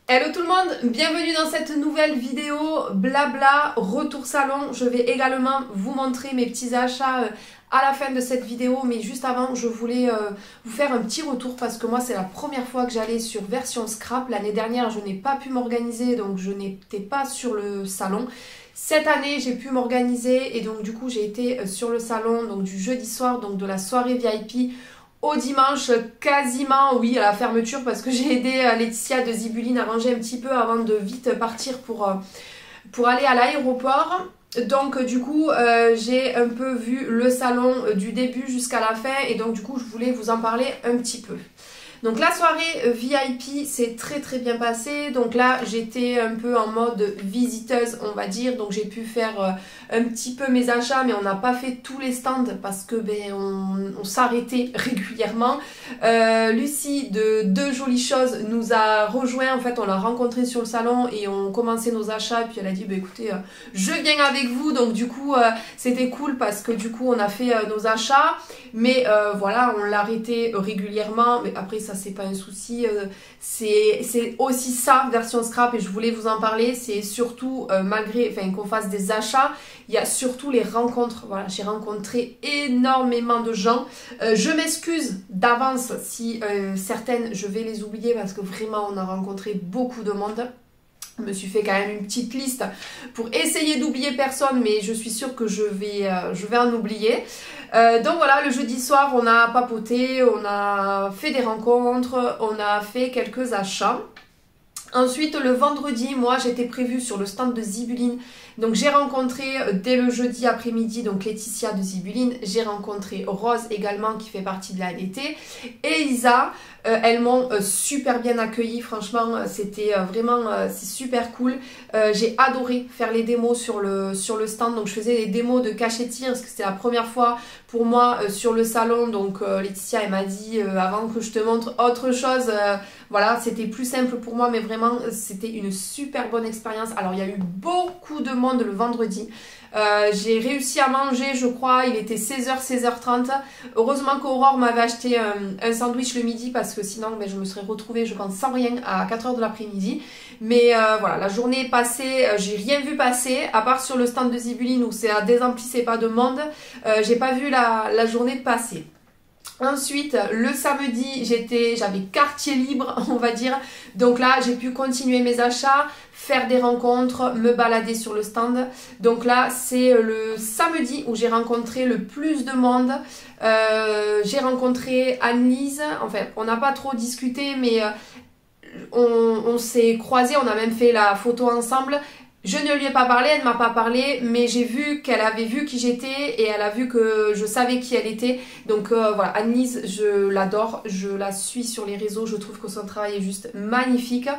Hello tout le monde, bienvenue dans cette nouvelle vidéo blabla retour salon. Je vais également vous montrer mes petits achats à la fin de cette vidéo, mais juste avant je voulais vous faire un petit retour parce que moi c'est la première fois que j'allais sur version scrap. L'année dernière je n'ai pas pu m'organiser, donc je n'étais pas sur le salon. Cette année j'ai pu m'organiser et donc du coup j'ai été sur le salon donc du jeudi soir, donc de la soirée VIP au dimanche, quasiment oui à la fermeture, parce que j'ai aidé Laetitia de Zibuline à ranger un petit peu avant de vite partir pour aller à l'aéroport. Donc du coup j'ai un peu vu le salon du début jusqu'à la fin et donc du coup je voulais vous en parler un petit peu. Donc la soirée VIP s'est très bien passée. Donc là j'étais un peu en mode visiteuse on va dire. Donc j'ai pu faire un petit peu mes achats, mais on n'a pas fait tous les stands parce que on s'arrêtait régulièrement. Lucie de Deux Jolies Choses nous a rejoint. En fait on l'a rencontrée sur le salon et on commençait nos achats. Et puis elle a dit bah écoutez je viens avec vous. Donc du coup c'était cool parce que du coup on a fait nos achats. Mais voilà, on l'arrêtait régulièrement. Mais après ça c'est pas un souci, c'est aussi ça version scrap et je voulais vous en parler. C'est surtout malgré qu'on fasse des achats, il y a surtout les rencontres. Voilà, j'ai rencontré énormément de gens. Je m'excuse d'avance si certaines je vais les oublier parce que vraiment on a rencontré beaucoup de monde. Je me suis fait quand même une petite liste pour essayer d'oublier personne, mais je suis sûre que je vais en oublier. Donc voilà, le jeudi soir, on a papoté, on a fait des rencontres, on a fait quelques achats. Ensuite, le vendredi, moi, j'étais prévue sur le stand de Zibuline. Donc, j'ai rencontré dès le jeudi après-midi, donc Laetitia de Zibuline. J'ai rencontré Rose également, qui fait partie de la DT. Et Isa, elles m'ont super bien accueillie. Franchement, c'était vraiment c'est super cool. J'ai adoré faire les démos sur le stand. Donc, je faisais les démos de cachettier parce que c'était la première fois pour moi sur le salon. Donc, Laetitia, elle m'a dit avant que je te montre autre chose, voilà, c'était plus simple pour moi, mais vraiment, c'était une super bonne expérience. Alors, il y a eu beaucoup de monde le vendredi. J'ai réussi à manger, je crois, il était 16h, 16h30. Heureusement qu'Aurore m'avait acheté un sandwich le midi parce que sinon je me serais retrouvée, je pense, sans rien à 4h de l'après-midi. Mais voilà, la journée est passée, j'ai rien vu passer, à part sur le stand de Zibuline où ça désemplissait pas de monde. J'ai pas vu la journée passer. Ensuite, le samedi, j'avais quartier libre, on va dire. Donc là, j'ai pu continuer mes achats, faire des rencontres, me balader sur le stand. Donc là, c'est le samedi où j'ai rencontré le plus de monde. J'ai rencontré Anne-Lise. Enfin, on n'a pas trop discuté, mais on s'est croisés. On a même fait la photo ensemble. Je ne lui ai pas parlé, elle ne m'a pas parlé, mais j'ai vu qu'elle avait vu qui j'étais et elle a vu que je savais qui elle était. Donc voilà, Annelise, je l'adore, je la suis sur les réseaux, je trouve que son travail est juste magnifique.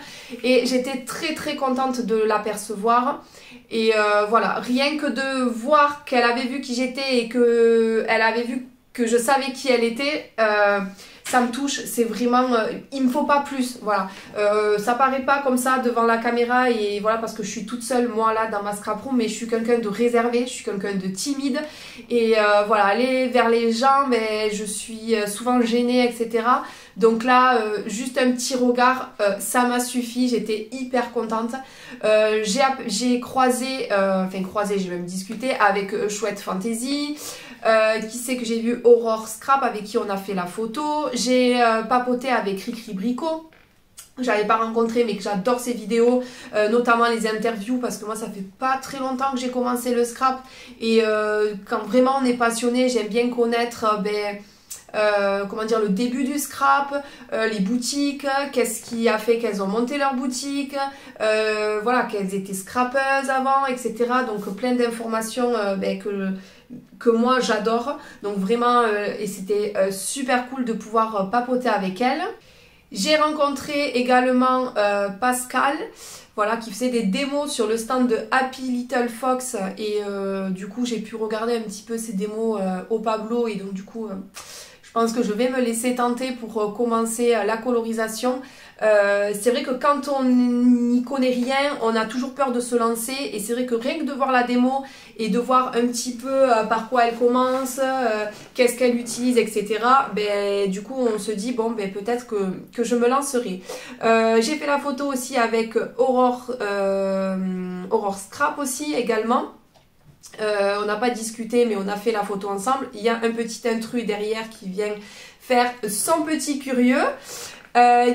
Et j'étais très contente de l'apercevoir. Et voilà, rien que de voir qu'elle avait vu qui j'étais et qu'elle avait vu que je savais qui elle était, ça me touche, c'est vraiment, il me faut pas plus, voilà. Ça paraît pas comme ça devant la caméra et voilà parce que je suis toute seule moi là dans ma scrap room, mais je suis quelqu'un de réservé, je suis quelqu'un de timide et voilà, aller vers les gens, mais je suis souvent gênée, etc. Donc là, juste un petit regard, ça m'a suffi, j'étais hyper contente. J'ai croisé, j'ai même discuté avec Chouette Fantasy. Qui c'est que j'ai vu? Aurore Scrap avec qui on a fait la photo. J'ai papoté avec Ricri Brico. J'avais pas rencontré mais que j'adore ses vidéos, notamment les interviews parce que moi ça fait pas très longtemps que j'ai commencé le scrap et quand vraiment on est passionné, j'aime bien connaître comment dire, le début du scrap, les boutiques, qu'est-ce qui a fait qu'elles ont monté leur boutique, voilà, qu'elles étaient scrapeuses avant, etc. Donc plein d'informations que moi j'adore. Donc vraiment, et c'était super cool de pouvoir papoter avec elle. J'ai rencontré également Pascal, voilà, qui faisait des démos sur le stand de Happy Little Fox et du coup j'ai pu regarder un petit peu ses démos au Pablo et donc du coup je pense que je vais me laisser tenter pour commencer la colorisation. C'est vrai que quand on n'y connaît rien, on a toujours peur de se lancer et c'est vrai que rien que de voir la démo et de voir un petit peu par quoi elle commence, qu'est-ce qu'elle utilise, etc. Ben, du coup, on se dit, bon, ben, peut-être que je me lancerai. J'ai fait la photo aussi avec Aurore Scrap aussi également. On n'a pas discuté mais on a fait la photo ensemble. Il y a un petit intrus derrière qui vient faire son petit curieux.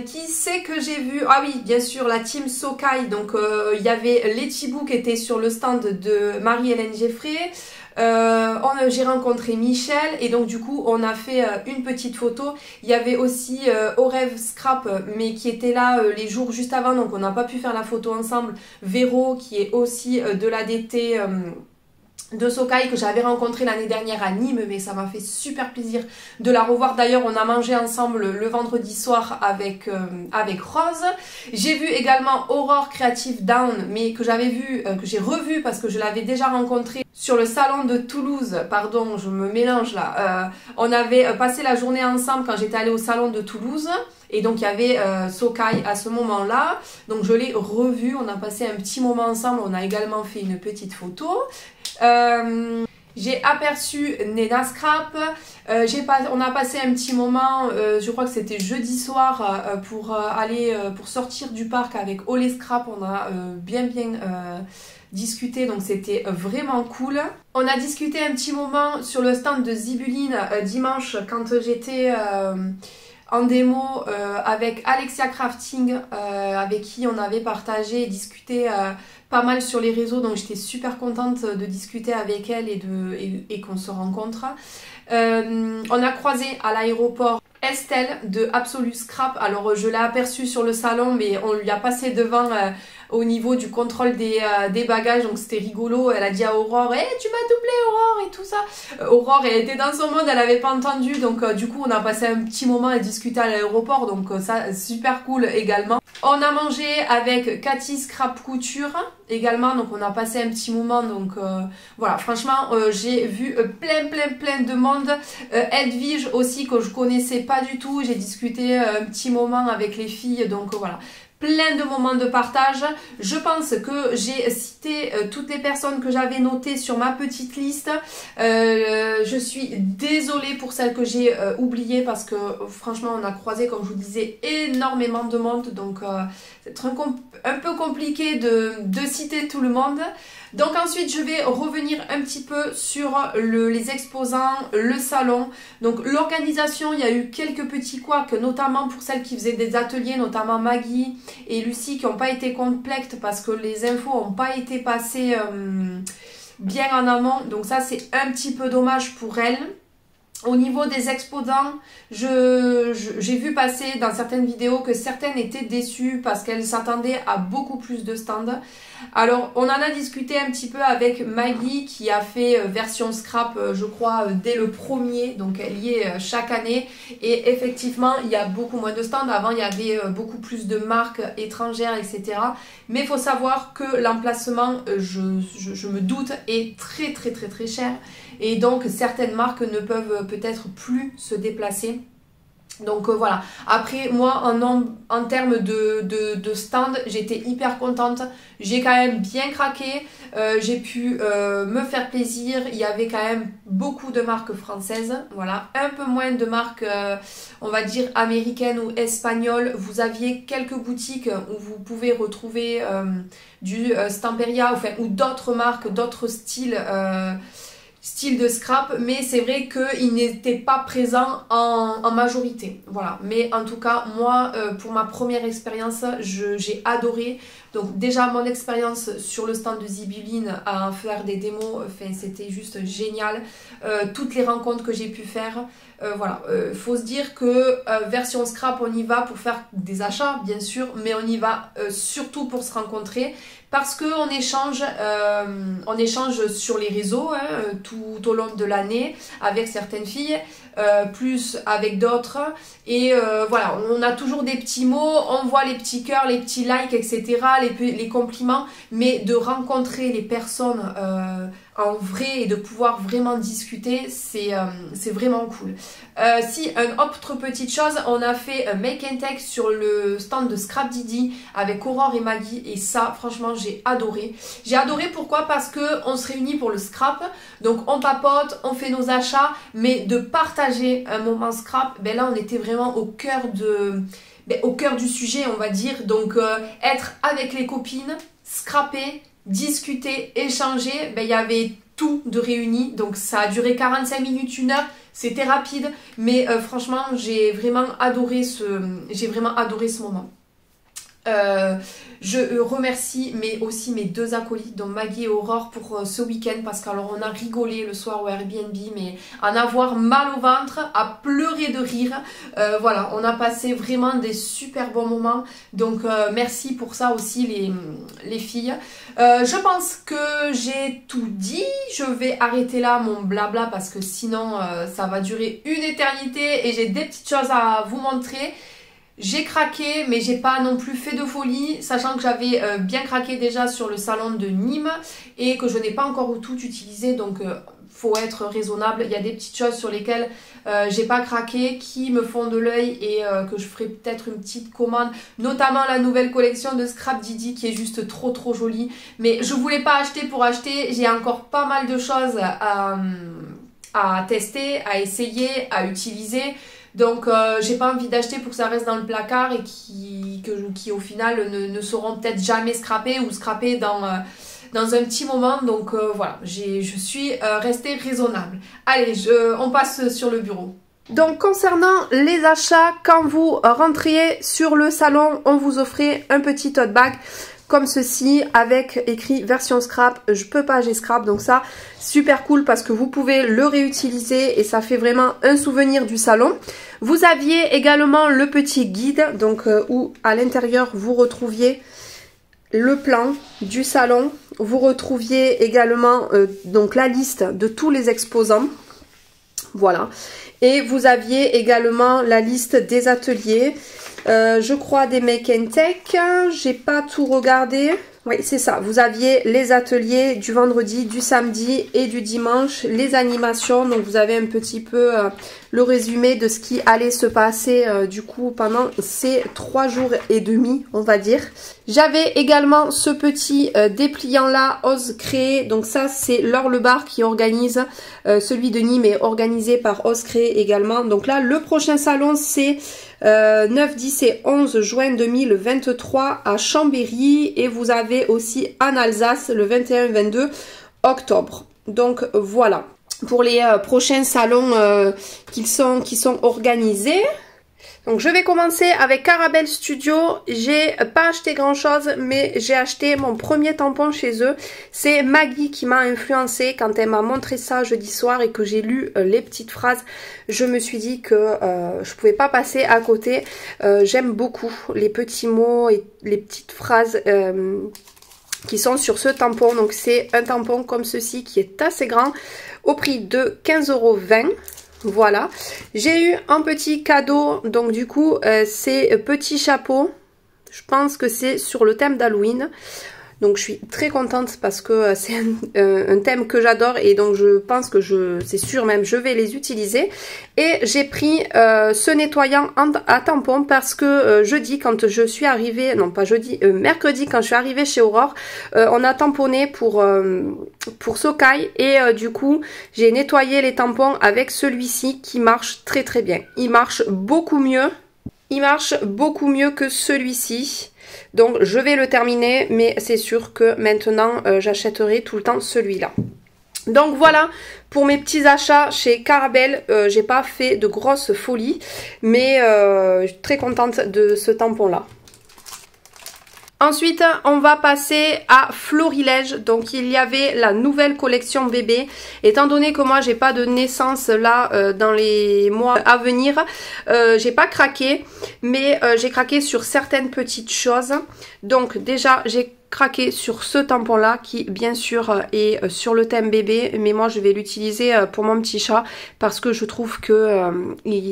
Qui c'est que j'ai vu? Ah oui, bien sûr, la team Sokai. Donc il y avait les Thibou qui étaient sur le stand de Marie-Hélène Geffray. J'ai rencontré Michel et donc du coup on a fait une petite photo. Il y avait aussi Orève Scrap mais qui était là les jours juste avant, donc on n'a pas pu faire la photo ensemble. Véro qui est aussi de l'ADT de Sokai que j'avais rencontré l'année dernière à Nîmes, mais ça m'a fait super plaisir de la revoir. D'ailleurs, on a mangé ensemble le vendredi soir avec Rose. J'ai vu également Aurore Creative Down, mais que j'avais vu, que j'ai revu parce que je l'avais déjà rencontré sur le salon de Toulouse. Pardon, je me mélange là. On avait passé la journée ensemble quand j'étais allée au salon de Toulouse. Et donc il y avait Sokai à ce moment-là, donc je l'ai revu, on a passé un petit moment ensemble, on a également fait une petite photo. J'ai aperçu Nena Scrap, on a passé un petit moment, je crois que c'était jeudi soir, pour sortir du parc avec Olé Scrap, on a bien discuté, donc c'était vraiment cool. On a discuté un petit moment sur le stand de Zibuline dimanche quand j'étais en démo avec Alexia Crafting, avec qui on avait partagé et discuté pas mal sur les réseaux, donc j'étais super contente de discuter avec elle et qu'on se rencontre. On a croisé à l'aéroport Estelle de Absolu Scrap. Alors je l'ai aperçue sur le salon, mais on lui a passé devant au niveau du contrôle des bagages, donc c'était rigolo. Elle a dit à Aurore, hey, tu m'as doublé Aurore et tout ça. Aurore, elle était dans son monde, elle avait pas entendu, donc du coup on a passé un petit moment à discuter à l'aéroport, donc ça super cool également. On a mangé avec Cathy Scrap Couture également, donc on a passé un petit moment, donc voilà, franchement j'ai vu plein de monde. Edwige aussi que je connaissais pas du tout, j'ai discuté un petit moment avec les filles, donc voilà. Plein de moments de partage. Je pense que j'ai cité toutes les personnes que j'avais notées sur ma petite liste. Je suis désolée pour celles que j'ai oubliées parce que franchement on a croisé, comme je vous disais, énormément de monde. Donc c'est un peu compliqué de citer tout le monde. Donc ensuite je vais revenir un petit peu sur les exposants, le salon. Donc l'organisation, il y a eu quelques petits couacs, notamment pour celles qui faisaient des ateliers, notamment Maggie et Lucie, qui n'ont pas été complètes parce que les infos n'ont pas été passées bien en amont. Donc ça c'est un petit peu dommage pour elles. Au niveau des exposants, j'ai vu passer dans certaines vidéos que certaines étaient déçues parce qu'elles s'attendaient à beaucoup plus de stands. Alors, on en a discuté un petit peu avec Maggie qui a fait version scrap, je crois, dès le premier. Donc, elle y est chaque année. Et effectivement, il y a beaucoup moins de stands. Avant, il y avait beaucoup plus de marques étrangères, etc. Mais il faut savoir que l'emplacement, je me doute, est très cher. Et donc, certaines marques ne peuvent peut-être plus se déplacer. Donc voilà, après moi en termes de stand, j'étais hyper contente, j'ai quand même bien craqué, j'ai pu me faire plaisir, il y avait quand même beaucoup de marques françaises, voilà, un peu moins de marques on va dire américaines ou espagnoles. Vous aviez quelques boutiques où vous pouvez retrouver du Stamperia ou d'autres marques, d'autres styles de scrap, mais c'est vrai qu'il n'était pas présent en majorité, voilà. Mais en tout cas, moi, pour ma première expérience, j'ai adoré. Donc déjà, mon expérience sur le stand de Zibuline à faire des démos, c'était juste génial. Toutes les rencontres que j'ai pu faire, voilà. Faut se dire que version scrap, on y va pour faire des achats, bien sûr, mais on y va surtout pour se rencontrer. Parce qu'on échange sur les réseaux tout au long de l'année avec certaines filles, plus avec d'autres. Et voilà, on a toujours des petits mots, on voit les petits cœurs, les petits likes, etc., les compliments. Mais de rencontrer les personnes en vrai et de pouvoir vraiment discuter, c'est vraiment cool. Si, une autre petite chose, on a fait un make and take sur le stand de Scrap Didi avec Aurore et Maggie et ça franchement j'ai adoré. J'ai adoré pourquoi? Parce que on se réunit pour le scrap, donc on papote, on fait nos achats, mais de partager un moment scrap, ben là on était vraiment au cœur du sujet on va dire, donc être avec les copines, scraper, discuter, échanger, ben il y avait tout de réuni, donc ça a duré 45 minutes, 1 heure, c'était rapide, mais franchement j'ai vraiment adoré ce moment. Je remercie aussi mes 2 acolytes, donc Maggie et Aurore, pour ce week-end, parce qu'alors on a rigolé le soir au Airbnb, mais en avoir mal au ventre, à pleurer de rire. Voilà, on a passé vraiment des super bons moments, donc merci pour ça aussi les filles. Je pense que j'ai tout dit, je vais arrêter là mon blabla parce que sinon ça va durer une éternité et j'ai des petites choses à vous montrer. J'ai craqué, mais j'ai pas non plus fait de folie, sachant que j'avais bien craqué déjà sur le salon de Nîmes et que je n'ai pas encore tout utilisé, donc faut être raisonnable. Il y a des petites choses sur lesquelles j'ai pas craqué, qui me font de l'œil et que je ferai peut-être une petite commande, notamment la nouvelle collection de Scrap Didi qui est juste trop jolie. Mais je voulais pas acheter pour acheter, j'ai encore pas mal de choses à tester, à essayer, à utiliser. Donc j'ai pas envie d'acheter pour que ça reste dans le placard et qui au final ne seront peut-être jamais scrappés ou scrappés dans un petit moment. Donc voilà, je suis restée raisonnable. Allez, on passe sur le bureau. Donc concernant les achats, quand vous rentriez sur le salon, on vous offrait un petit tote bag comme ceci avec écrit version scrap, je peux pas, j'ai scrap, donc ça super cool parce que vous pouvez le réutiliser et ça fait vraiment un souvenir du salon. Vous aviez également le petit guide, donc où à l'intérieur vous retrouviez le plan du salon, vous retrouviez également donc la liste de tous les exposants, voilà, et vous aviez également la liste des ateliers. Je crois des make and take, j'ai pas tout regardé. Oui, c'est ça, vous aviez les ateliers du vendredi, du samedi et du dimanche, les animations, donc vous avez un petit peu le résumé de ce qui allait se passer du coup pendant ces 3 jours et demi, on va dire. J'avais également ce petit dépliant là, Ose Créer, donc ça c'est Laure Lebar qui organise, celui de Nîmes est organisé par Ose Créer également. Donc là le prochain salon c'est 9, 10 et 11 juin 2023 à Chambéry et vous avez aussi en Alsace le 21-22 octobre. Donc voilà pour les prochains salons qui sont organisés. Donc je vais commencer avec Carabelle Studio. J'ai pas acheté grand chose mais j'ai acheté mon premier tampon chez eux. C'est Maggie qui m'a influencé quand elle m'a montré ça jeudi soir et que j'ai lu les petites phrases. Je me suis dit que je pouvais pas passer à côté. J'aime beaucoup les petits mots et les petites phrases qui sont sur ce tampon. Donc c'est un tampon comme ceci qui est assez grand au prix de 15,20 €. Voilà, j'ai eu un petit cadeau, donc du coup c'est petit chapeau, je pense que c'est sur le thème d'Halloween. Donc je suis très contente parce que c'est un thème que j'adore et donc je pense que c'est sûr même je vais les utiliser. Et j'ai pris ce nettoyant à tampon parce que jeudi quand je suis arrivée, non pas jeudi, mercredi quand je suis arrivée chez Aurore, on a tamponné pour Sokai et du coup j'ai nettoyé les tampons avec celui-ci qui marche très bien. Il marche beaucoup mieux. Il marche beaucoup mieux que celui-ci. Donc je vais le terminer, mais c'est sûr que maintenant j'achèterai tout le temps celui-là. Donc voilà pour mes petits achats chez Carabelle. J'ai pas fait de grosses folies, mais je suis très contente de ce tampon-là. Ensuite, on va passer à Florilège. Donc, il y avait la nouvelle collection bébé. Étant donné que moi, j'ai pas de naissance là dans les mois à venir, j'ai pas craqué, mais j'ai craqué sur certaines petites choses. Donc, déjà, j'ai craqué sur ce tampon là qui bien sûr est sur le thème bébé, mais moi je vais l'utiliser pour mon petit chat parce que je trouve que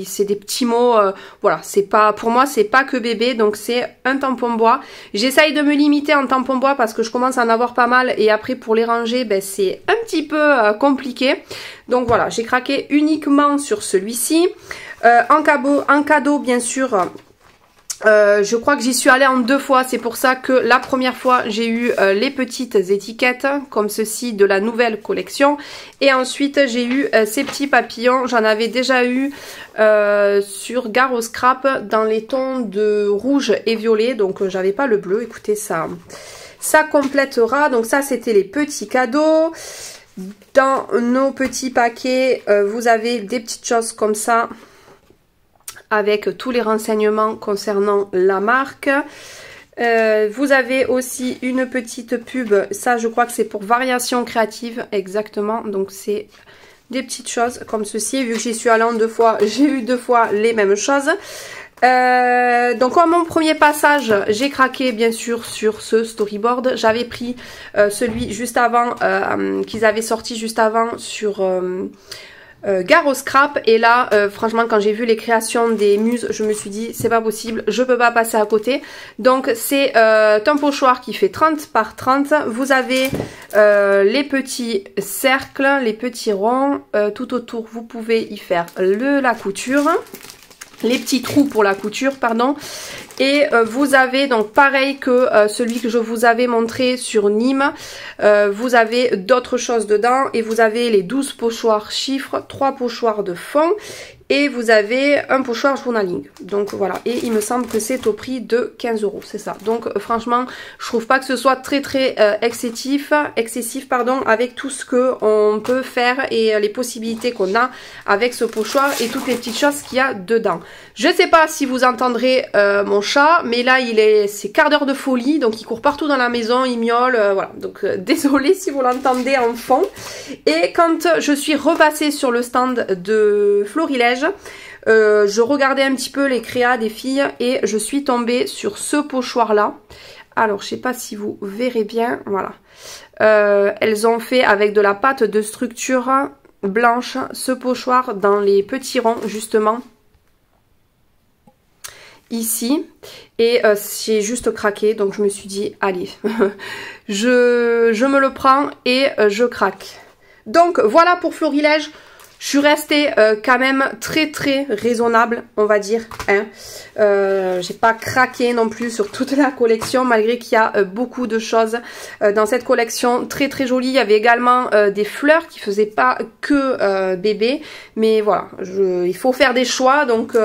c'est des petits mots, voilà, c'est pas, pour moi c'est pas que bébé, donc c'est un tampon bois. J'essaye de me limiter en tampon bois parce que je commence à en avoir pas mal et après pour les ranger ben, c'est un petit peu compliqué. Donc voilà, j'ai craqué uniquement sur celui-ci. En cadeau bien sûr, je crois que j'y suis allée en 2 fois, c'est pour ça que la première fois j'ai eu les petites étiquettes comme ceci de la nouvelle collection et ensuite j'ai eu ces petits papillons. J'en avais déjà eu sur Gare au Scrap dans les tons de rouge et violet, donc j'avais pas le bleu. Écoutez, ça complétera. Donc ça c'était les petits cadeaux. Dans nos petits paquets vous avez des petites choses comme ça avec tous les renseignements concernant la marque. Vous avez aussi une petite pub, ça je crois que c'est pour Variation Créative, exactement. Donc c'est des petites choses comme ceci. Vu que j'y suis allée en 2 fois, j'ai eu 2 fois les mêmes choses. Donc en mon premier passage, j'ai craqué bien sûr sur ce storyboard. J'avais pris celui juste avant, qu'ils avaient sorti juste avant sur... Gare au Scrap, et là franchement quand j'ai vu les créations des muses je me suis dit c'est pas possible, je peux pas passer à côté. Donc c'est un pochoir qui fait 30 par 30. Vous avez les petits cercles, les petits ronds, tout autour vous pouvez y faire la couture, les petits trous pour la couture pardon. Et vous avez donc pareil que celui que je vous avais montré sur Nîmes, vous avez d'autres choses dedans et vous avez les 12 pochoirs chiffres, 3 pochoirs de fond et vous avez un pochoir journaling. Donc voilà, et il me semble que c'est au prix de 15 €, c'est ça. Donc franchement, je trouve pas que ce soit très excessif pardon, avec tout ce que on peut faire et les possibilités qu'on a avec ce pochoir et toutes les petites choses qu'il y a dedans. Je sais pas si vous entendrez mon chat, mais là c'est quart d'heure de folie, donc il court partout dans la maison, il miaule, voilà. Donc désolée si vous l'entendez en fond. Et quand je suis repassée sur le stand de Florilège, je regardais un petit peu les créas des filles et je suis tombée sur ce pochoir là. Alors je sais pas si vous verrez bien, voilà. Elles ont fait avec de la pâte de structure blanche ce pochoir dans les petits ronds justement. Ici et j'ai juste craqué, donc je me suis dit allez je me le prends et je craque. Donc voilà pour Florilège. Je suis restée quand même très raisonnable, on va dire. Hein. J'ai pas craqué non plus sur toute la collection, malgré qu'il y a beaucoup de choses dans cette collection très jolies. Il y avait également des fleurs qui faisaient pas que bébé. Mais voilà, il faut faire des choix. Donc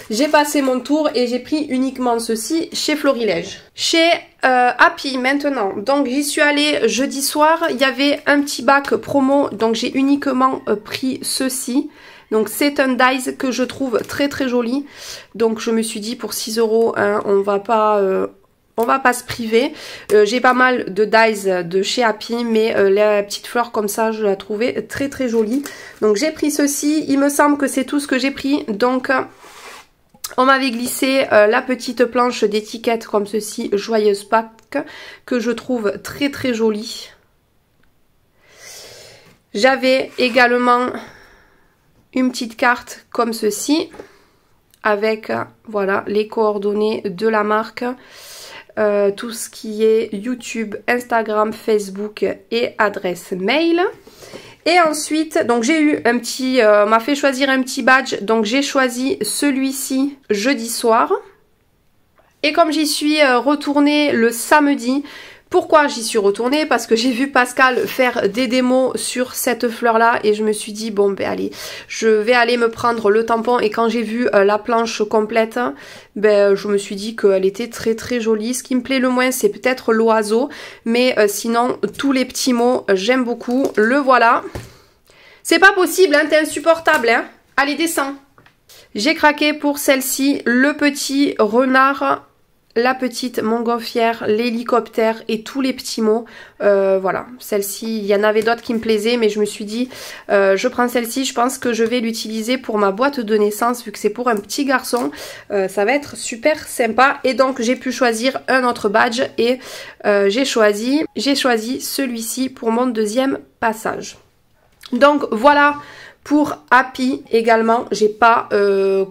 j'ai passé mon tour et j'ai pris uniquement ceci chez Florilège. Chez Happy maintenant, donc j'y suis allée jeudi soir, il y avait un petit bac promo, donc j'ai uniquement pris ceci. Donc c'est un dies que je trouve très joli, donc je me suis dit pour 6 €, hein, on va pas se priver. J'ai pas mal de dies de chez Happy, mais la petite fleur comme ça je la trouvais très jolie, donc j'ai pris ceci. Il me semble que c'est tout ce que j'ai pris, donc on m'avait glissé la petite planche d'étiquette comme ceci, Joyeuse Pâques, que je trouve très jolie. J'avais également une petite carte comme ceci, avec voilà les coordonnées de la marque, tout ce qui est YouTube, Instagram, Facebook et adresse mail. Et ensuite, donc j'ai eu un petit, on m'a fait choisir un petit badge, donc j'ai choisi celui-ci jeudi soir. Et comme j'y suis retournée le samedi, pourquoi j'y suis retournée? Parce que j'ai vu Pascal faire des démos sur cette fleur-là et je me suis dit, bon ben allez, je vais aller me prendre le tampon. Et quand j'ai vu la planche complète, ben je me suis dit qu'elle était très jolie. Ce qui me plaît le moins, c'est peut-être l'oiseau, mais sinon, tous les petits mots, j'aime beaucoup. Le voilà. C'est pas possible, hein, t'es insupportable, hein. Allez, descends. J'ai craqué pour celle-ci, le petit renard la petite montgolfière, l'hélicoptère et tous les petits mots. Voilà, celle-ci, il y en avait d'autres qui me plaisaient, mais je me suis dit, je prends celle-ci, je pense que je vais l'utiliser pour ma boîte de naissance, vu que c'est pour un petit garçon. Ça va être super sympa. Et donc, j'ai pu choisir un autre badge et j'ai choisi celui-ci pour mon deuxième passage. Donc, voilà pour Happy également, j'ai pas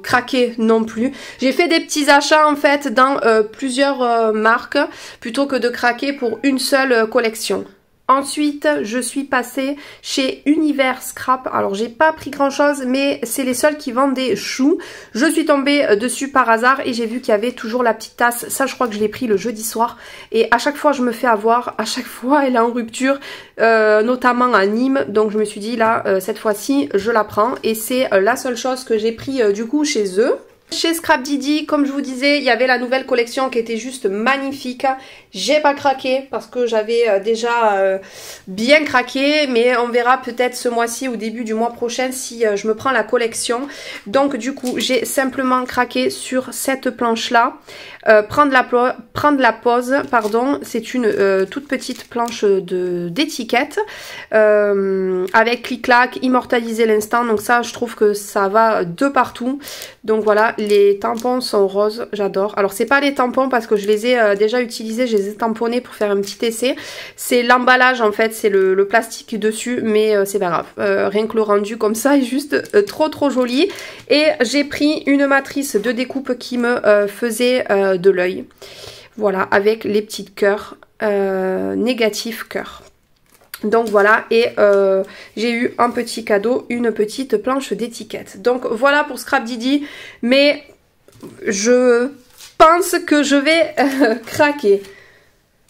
craqué non plus. J'ai fait des petits achats en fait dans plusieurs marques plutôt que de craquer pour une seule collection. Ensuite, je suis passée chez Univers Scrap. Alors, j'ai pas pris grand chose, mais c'est les seuls qui vendent des choux. Je suis tombée dessus par hasard et j'ai vu qu'il y avait toujours la petite tasse. Ça, je crois que je l'ai pris le jeudi soir. Et à chaque fois, je me fais avoir. À chaque fois, elle est en rupture, notamment à Nîmes. Donc, je me suis dit, là, cette fois-ci, je la prends. Et c'est la seule chose que j'ai pris, du coup, chez eux. Chez Scrap Didi, comme je vous disais, il y avait la nouvelle collection qui était juste magnifique. J'ai pas craqué parce que j'avais déjà bien craqué, mais on verra peut-être ce mois-ci ou début du mois prochain si je me prends la collection. Donc du coup, j'ai simplement craqué sur cette planche-là. Prendre la pause, pardon, c'est une toute petite planche d'étiquette avec clic-clac, immortaliser l'instant. Donc ça, je trouve que ça va de partout. Donc voilà, les tampons sont roses, j'adore. Alors c'est pas les tampons parce que je les ai déjà utilisés, je les ai tamponnés pour faire un petit essai. C'est l'emballage en fait, c'est le plastique dessus, mais c'est pas grave. Rien que le rendu comme ça est juste trop joli. Et j'ai pris une matrice de découpe qui me faisait de l'œil. Voilà, avec les petites cœurs, négatifs cœurs. Donc voilà, et j'ai eu un petit cadeau, une petite planche d'étiquette. Donc voilà pour Scrap Didi, mais je pense que je vais craquer.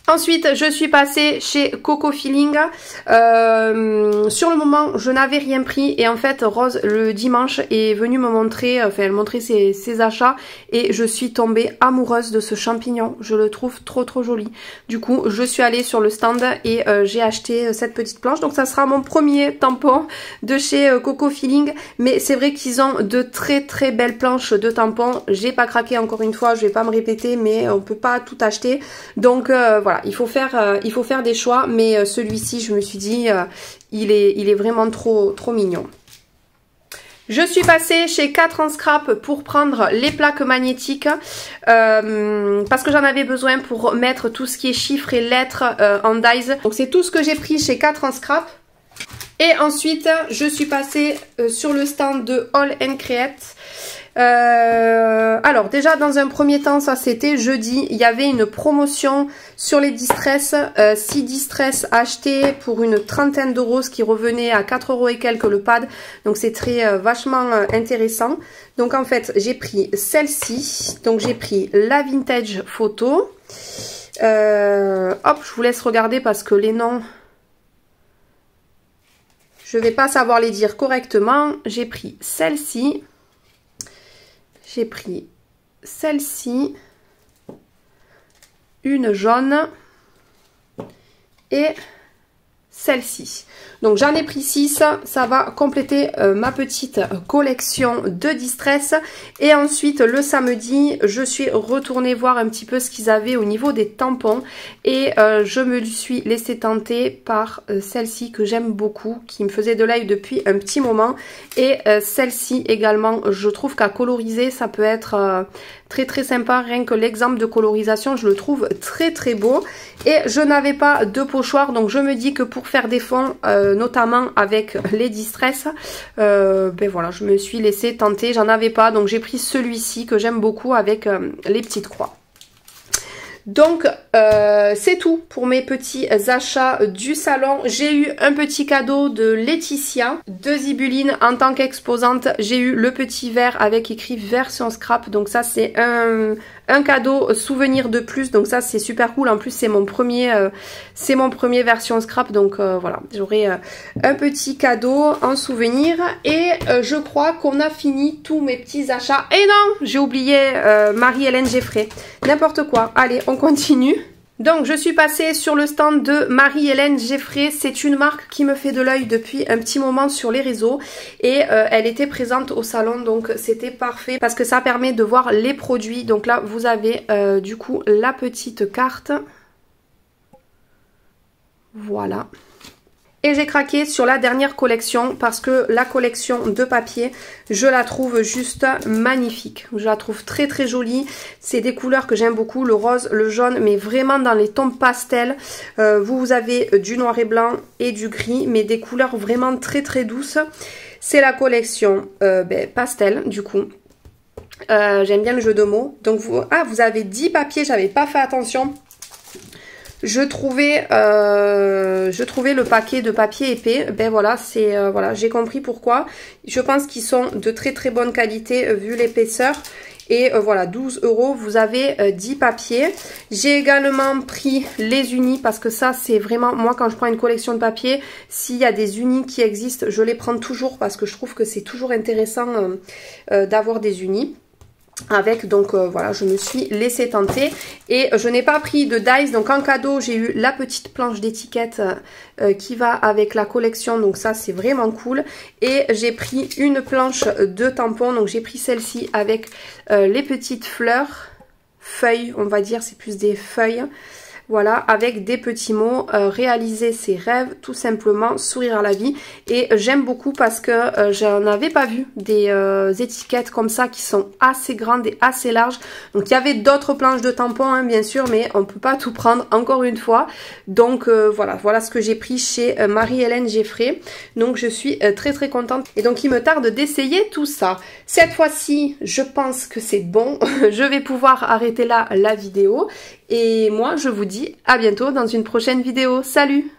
Ensuite, je suis passée chez Coco Feeling. Sur le moment, je n'avais rien pris. Et en fait, Rose, le dimanche, est venue me montrer, enfin, elle montrait ses achats. Et je suis tombée amoureuse de ce champignon. Je le trouve trop joli. Du coup, je suis allée sur le stand et j'ai acheté cette petite planche. Donc, ça sera mon premier tampon de chez Coco Feeling. Mais c'est vrai qu'ils ont de très belles planches de tampons. J'ai pas craqué encore une fois, je vais pas me répéter, mais on peut pas tout acheter. Donc, voilà. Il faut faire des choix, mais celui-ci, je me suis dit, il est vraiment trop mignon. Je suis passée chez 4 en scrap pour prendre les plaques magnétiques parce que j'en avais besoin pour mettre tout ce qui est chiffres et lettres en dies. Donc c'est tout ce que j'ai pris chez 4 en scrap. Et ensuite, je suis passée sur le stand de All and Create. Alors déjà dans un premier temps, ça c'était jeudi, il y avait une promotion sur les distress, 6 distress achetés pour une trentaine d'euros, ce qui revenait à 4 € et quelques le pad, donc c'est très vachement intéressant. Donc en fait j'ai pris celle-ci, donc j'ai pris la vintage photo, hop je vous laisse regarder parce que les noms je vais pas savoir les dire correctement. J'ai pris celle-ci. J'ai pris celle-ci, une jaune et celle-ci. Donc j'en ai pris 6, ça va compléter ma petite collection de distress. Et ensuite le samedi, je suis retournée voir un petit peu ce qu'ils avaient au niveau des tampons. Et je me suis laissée tenter par celle-ci que j'aime beaucoup, qui me faisait de l'œil depuis un petit moment. Et celle-ci également, je trouve qu'à coloriser, ça peut être très sympa. Rien que l'exemple de colorisation, je le trouve très beau. Et je n'avais pas de pochoir, donc je me dis que pour faire des fonds, notamment avec les distress, ben voilà, je me suis laissée tenter, j'en avais pas, donc j'ai pris celui-ci que j'aime beaucoup avec les petites croix. Donc c'est tout pour mes petits achats du salon. J'ai eu un petit cadeau de Laetitia de Zibuline en tant qu'exposante. J'ai eu le petit verre avec écrit version scrap, donc ça c'est un cadeau souvenir de plus, donc ça c'est super cool. En plus c'est mon premier version scrap, donc voilà, j'aurai un petit cadeau en souvenir. Et je crois qu'on a fini tous mes petits achats. Et non, j'ai oublié Marie-Hélène Geffray, n'importe quoi. Allez, on continue. Donc je suis passée sur le stand de Marie-Hélène Geffray. C'est une marque qui me fait de l'œil depuis un petit moment sur les réseaux et elle était présente au salon, donc c'était parfait parce que ça permet de voir les produits. Donc là vous avez du coup la petite carte. Voilà. Et j'ai craqué sur la dernière collection parce que la collection de papier, je la trouve juste magnifique. Je la trouve très très jolie. C'est des couleurs que j'aime beaucoup, le rose, le jaune, mais vraiment dans les tons pastels. Vous avez du noir et blanc et du gris, mais des couleurs vraiment très très douces. C'est la collection pastel du coup. J'aime bien le jeu de mots. Donc vous avez 10 papiers, j'avais pas fait attention. Je trouvais le paquet de papier épais. Ben voilà, c'est voilà, j'ai compris pourquoi. Je pense qu'ils sont de très très bonne qualité vu l'épaisseur. Et voilà, 12 €, vous avez 10 papiers. J'ai également pris les unis parce que ça c'est vraiment, moi quand je prends une collection de papier, s'il y a des unis qui existent, je les prends toujours parce que je trouve que c'est toujours intéressant d'avoir des unis. Avec donc voilà, je me suis laissée tenter et je n'ai pas pris de dies, donc en cadeau j'ai eu la petite planche d'étiquette qui va avec la collection, donc ça c'est vraiment cool. Et j'ai pris une planche de tampons, donc j'ai pris celle-ci avec les petites feuilles, on va dire, c'est plus des feuilles. Voilà, avec des petits mots, réaliser ses rêves, tout simplement, sourire à la vie. Et j'aime beaucoup parce que j'en avais pas vu des étiquettes comme ça qui sont assez grandes et assez larges. Donc il y avait d'autres planches de tampons, hein, bien sûr, mais on peut pas tout prendre encore une fois. Donc voilà ce que j'ai pris chez Marie-Hélène Geffray. Donc je suis très très contente. Et donc il me tarde d'essayer tout ça. Cette fois-ci, je pense que c'est bon. Je vais pouvoir arrêter là la vidéo. Et moi, je vous dis à bientôt dans une prochaine vidéo. Salut!